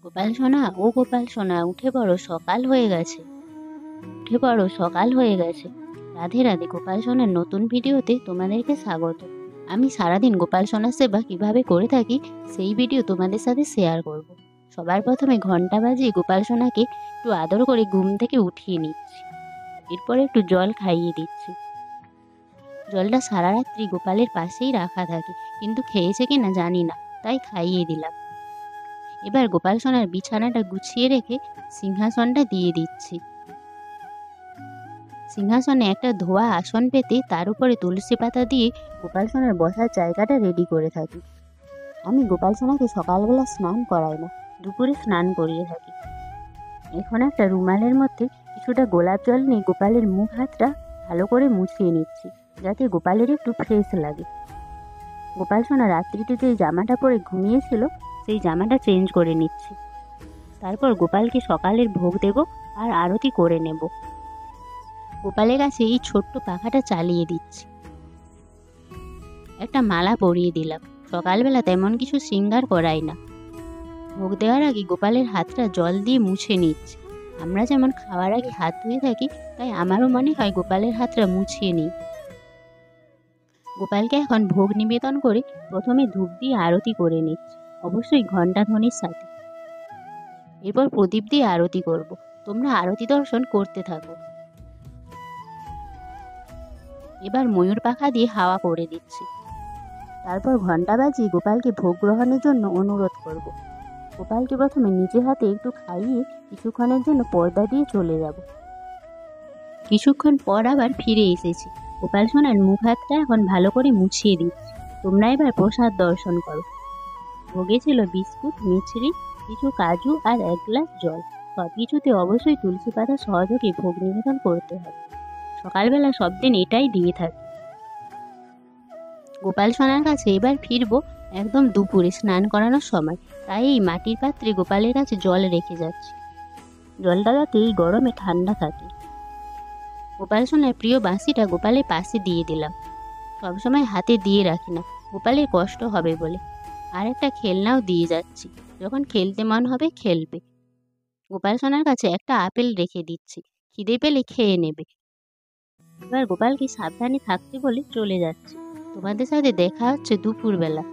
গোপাল সোনা, ও গোপাল সোনা, উঠে পড়ো, সকাল হয়ে গেছে। উঠে পড়ো, সকাল হয়ে গেছে। রাধে রাধে। গোপাল সোনার নতুন ভিডিওতে তোমাদেরকে স্বাগত। আমি সারাদিন গোপাল সোনার সেবা কিভাবে করে থাকি সেই ভিডিও তোমাদের সাথে শেয়ার করব। সবার প্রথমে ঘন্টা বাজিয়ে গোপাল সোনাকে একটু আদর করে ঘুম থেকে উঠিয়ে নিচ্ছি। এরপরে একটু জল খাইয়ে দিচ্ছি। জলটা সারা রাত্রি গোপালের পাশেই রাখা থাকে, কিন্তু খেয়েছে কিনা জানি না, তাই খাইয়ে দিলাম। এবার গোপাল সোনার বিছানাটা গুছিয়ে রেখে সিংহাসনটা দিয়ে দিচ্ছি। সিংহাসনে একটা ধোয়া আসন পেতে তার উপরে তুলসী পাতা দিয়ে গোপাল সোনার বসার জায়গাটা রেডি করে থাকি। আমি গোপাল সোনাকে সকালবেলা স্নান করাই না, দুপুরে স্নান করিয়ে থাকি। এখন একটা রুমালের মধ্যে কিছুটা গোলাপ জল নিয়ে গোপালের মুখ হাতটা ভালো করে মুছিয়ে নিচ্ছি, যাতে গোপালের একটু ফ্রেশ লাগে। গোপাল সোনা রাত্রিতে যে জামাটা পরে ঘুমিয়েছিল সেই জামাটা চেঞ্জ করে নিচ্ছি। তারপর গোপালকে সকালের ভোগ দেব আর আরতি করে নেব। গোপালের কাছে এই ছোট্ট পাখাটা চালিয়ে দিচ্ছি। একটা মালা পরিয়ে দিলাম। সকালবেলা তেমন কিছু শৃঙ্গার করাই না। ভোগ দেওয়ার আগে গোপালের হাতটা জল দিয়ে মুছে নিচ্ছি। আমরা যেমন খাওয়ার আগে হাত ধুয়ে থাকি, তাই আমারও মনে হয় গোপালের হাতটা মুছিয়ে নিই। গোপালকে এখন ভোগ নিবেদন করে প্রথমে ধূপ দিয়ে আরতি করে নিচ্ছি, অবশ্যই ঘণ্টা ধ্বনির সাথে। এরপর প্রদীপ দিয়ে আরতি করব। তোমরা আরতি দর্শন করতে থাকো। এবার ময়ূর পাখা দিয়ে হাওয়া করে দিচ্ছি। তারপর ঘণ্টা বাজিয়ে গোপালকে ভোগ গ্রহণের জন্য অনুরোধ করব। গোপালকে প্রথমে নিজে হাতে একটু খাইয়ে কিছুক্ষণের জন্য পর্দা দিয়ে চলে যাব। কিছুক্ষণ পর আবার ফিরে এসেছি। গোপাল সোনার মুখ হাতটা এখন ভালো করে মুছিয়ে দিচ্ছি। তোমরা এবার প্রসাদ দর্শন করো। ভোগে ছিল বিস্কুট, মিছরি, কিছু কাজু আর 1 গ্লাস জল। সব কিছুতে অবশ্যই তুলসী পাতা সহযোগে ভোগ নিবেদন করতে হবে। সকালবেলা সব দিন এটাই দিয়ে থাকি। গোপাল সোনার কাছে এবার ফিরবো একদম দুপুরে স্নান করানোর সময়, তাই এই মাটির পাত্রে গোপালের কাছে জল রেখে যাচ্ছি। জলটা যাতে এই গরমে ঠান্ডা থাকে। গোপাল সোনার প্রিয় বাঁশিটা গোপালের পাশে দিয়ে দিলাম। সবসময় হাতে দিয়ে রাখি না, গোপালের কষ্ট হবে বলে। আর একটা খেলনাও দিয়ে যাচ্ছি, যখন খেলতে মন হবে খেলবে। গোপাল সোনার কাছে একটা আপেল রেখে দিচ্ছি, খিদে পেলে খেয়ে নেবে। এবার গোপালকে সাবধানে থাকতে বলে চলে যাচ্ছি। তোমাদের সাথে দেখা হচ্ছে দুপুরবেলা।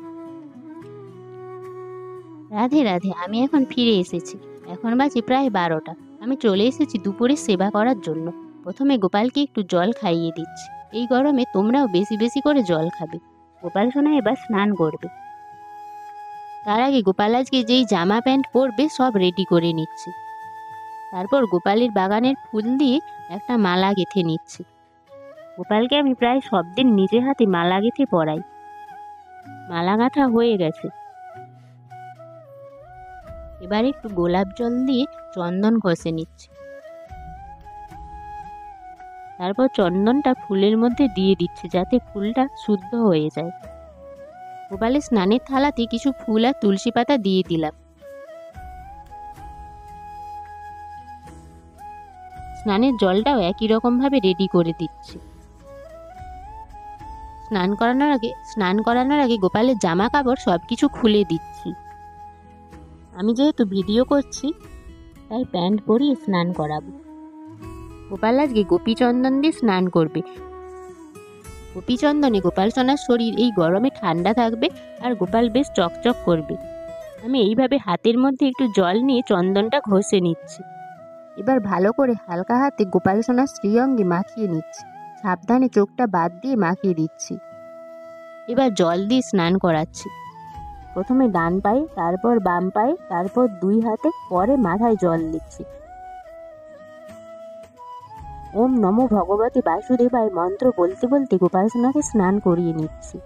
রাধে রাধে। আমি এখন ফিরে এসেছি। এখন বাজে প্রায় 12টা। আমি চলে এসেছি দুপুরে সেবা করার জন্য। প্রথমে গোপালকে একটু জল খাইয়ে দিচ্ছি। এই গরমে তোমরাও বেশি বেশি করে জল খাবে। গোপাল সোনা এবার স্নান করবে। তার আগে গোপাল আজকে যেই জামা প্যান্ট পরবে সব রেডি করে নিচ্ছি। তারপর গোপালের বাগানের ফুল দিয়ে একটা মালা গেঁথে নিচ্ছি। গোপালকে আমি প্রায় সব দিন নিজে হাতে মালা গেঁথে পরাই। মালা গাঁথা হয়ে গেছে। এবার একটু গোলাপ জল দিয়ে চন্দন ঘষে নিচ্ছি। তারপর চন্দনটা ফুলের মধ্যে দিয়ে দিচ্ছি, যাতে ফুলটা শুদ্ধ হয়ে যায়। গোপালের স্নানের থালাতে কিছু ফুল আর তুলসী পাতা দিয়ে দিলাম। স্নানের জলটাও একই রকম ভাবে রেডি করে দিচ্ছি। স্নান করানোর আগে গোপালের জামা কাপড় সবকিছু খুলে দিচ্ছি। আমি যেহেতু ভিডিও করছি তাই প্যান্ট পরিয়ে স্নান করাবো। গোপাল আজকে গোপীচন্দন দিয়ে স্নান করবে। গোপীচন্দনে গোপাল সোনার শরীর এই গরমে ঠান্ডা থাকবে আর গোপাল বেশ চকচক করবে। আমি এইভাবে হাতের মধ্যে একটু জল নিয়ে চন্দনটা ঘষে নিচ্ছি। এবার ভালো করে হালকা হাতে গোপাল সোনার শ্রীঅঙ্গে মাখিয়ে নিচ্ছি। সাবধানে চোখটা বাদ দিয়ে মাখিয়ে দিচ্ছি। এবার জল দিয়ে স্নান করাচ্ছি। প্রথমে ডান পায়ে, তারপর বাম পায়ে, তারপর 2 হাতে, পরে মাথায় জল দিচ্ছি। ওম নমো ভগবতে বাসুদেবায় মন্ত্র বলতে বলতে গোপাল সোনাকে স্নান করিয়ে নিচ্ছি।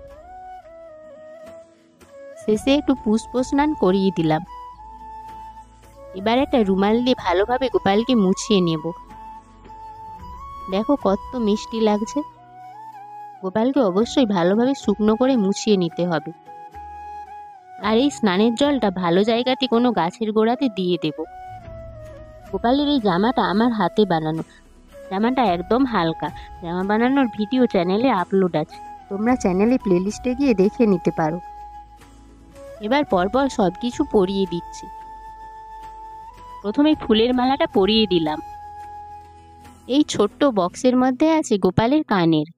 শেষে একটু পুষ্প স্নান করিয়ে দিলাম। এবার একটা রুমাল দিয়ে ভালোভাবে গোপালকে মুছিয়ে নেব। দেখো কত মিষ্টি লাগছে। গোপালকে অবশ্যই ভালোভাবে শুকনো করে মুছিয়ে নিতে হবে। আর এই স্নানের জলটা ভালো জায়গাতে কোনো গাছের গোড়াতে দিয়ে দেব। গোপালের এই জামাটা আমার হাতে বানানো। জামাটা একদম হালকা। জামা বানানোর ভিডিও চ্যানেলে আপলোড আছে, তোমরা চ্যানেলে প্লেলিস্টে গিয়ে দেখে নিতে পারো। এবার পরপর সব কিছু পরিয়ে দিচ্ছি। প্রথমে ফুলের মালাটা পরিয়ে দিলাম। এই ছোট্ট বক্সের মধ্যে আছে গোপালের কানের।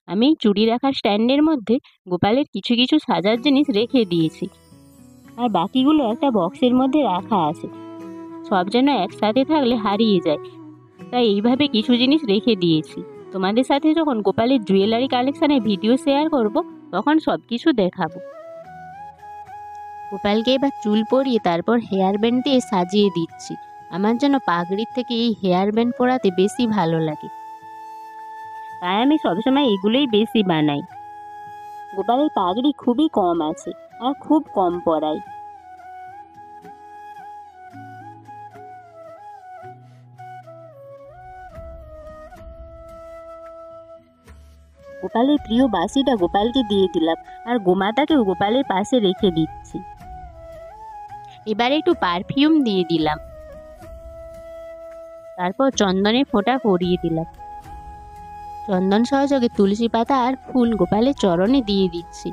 আমি চুড়ি রাখার স্ট্যান্ডের মধ্যে গোপালের কিছু কিছু সাজার জিনিস রেখে দিয়েছি, আর বাকিগুলো একটা বক্সের মধ্যে রাখা আছে। সব যেন একসাথে থাকলে হারিয়ে যায়, তাই এইভাবে কিছু জিনিস রেখে দিয়েছি। তোমাদের সাথে যখন গোপালের জুয়েলারি কালেকশনের ভিডিও শেয়ার করব, তখন সব কিছু দেখাবো। গোপালকে এবার চুল পরিয়ে তারপর হেয়ার ব্যান্ড দিয়ে সাজিয়ে দিচ্ছি। আমার যেন পাগড়ির থেকে এই হেয়ার ব্যান্ড পরাতে বেশি ভালো লাগে, তাই আমি সবসময় এগুলোই বেশি বানাই। গোপালের পাগড়ি খুবই কম আছে আর খুব কম পরাই। গোপালের প্রিয় বাঁশিটা গোপালকে দিয়ে দিলাম, আর গোমাতাকেও গোপালের পাশে রেখে দিচ্ছি। এবার একটু পারফিউম দিয়ে দিলাম, তারপর চন্দনের ফোঁটা পরিয়ে দিলাম। চন্দন সহযোগে তুলসী পাতা আর ফুল গোপালের চরণে দিয়ে দিচ্ছি।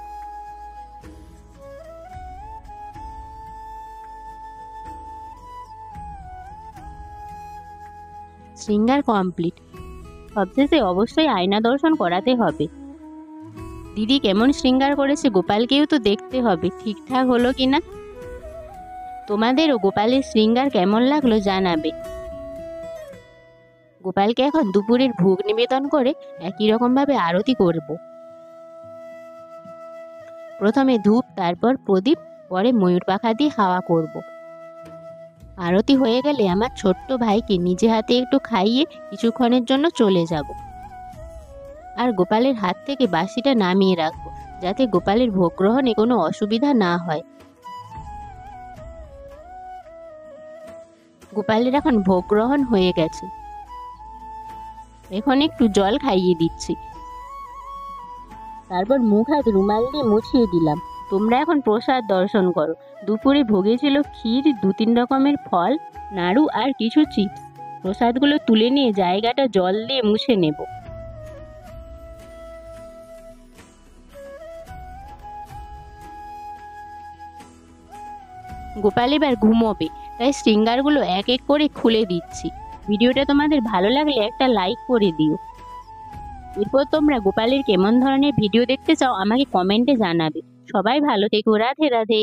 শৃঙ্গার কমপ্লিট। সবশেষে অবশ্যই আয়না দর্শন করাতে হবে। দিদি কেমন শৃঙ্গার করেছে গোপালকেও তো দেখতে হবে ঠিকঠাক হলো কিনা। তোমাদেরও গোপালের শৃঙ্গার কেমন লাগলো জানাবে। গোপালকে এখন দুপুরের ভোগ নিবেদন করে একই রকমভাবে আরতি করব। প্রথমে ধূপ, তারপর প্রদীপ, পরে ময়ূর পাখা দিয়ে হাওয়া করব। আরতি হয়ে গেলে আমার ছোট্ট ভাইকে নিজে হাতে একটু খাইয়ে কিছুক্ষণের জন্য চলে যাব। আর গোপালের হাত থেকে বাঁশিটা নামিয়ে রাখবো, যাতে গোপালের ভোগ গ্রহণে কোনো অসুবিধা না হয়। গোপালের এখন ভোগ গ্রহণ হয়ে গেছে। এখন একটু জল খাইয়ে দিচ্ছি, তারপর মুখ হাত রুমাল দিয়ে মুছিয়ে দিলাম। তোমরা এখন প্রসাদ দর্শন করো। দুপুরে ভোগে ছিল ক্ষীর, 2-3 রকমের ফল, নাড়ু আর কিছু চিপস। প্রসাদগুলো তুলে নিয়ে জায়গাটা জল দিয়ে মুছে নেব। গোপাল এবার ঘুমোবে, তাই শৃঙ্গারগুলো এক এক করে খুলে দিচ্ছি। ভিডিওটা তোমাদের ভালো লাগলে একটা লাইক করে দিও। এরপর তোমরা গোপালের কেমন ধরনের ভিডিও দেখতে চাও আমাকে কমেন্টে জানাবে। সবাই ভালো থেকো। রাধে রাধে।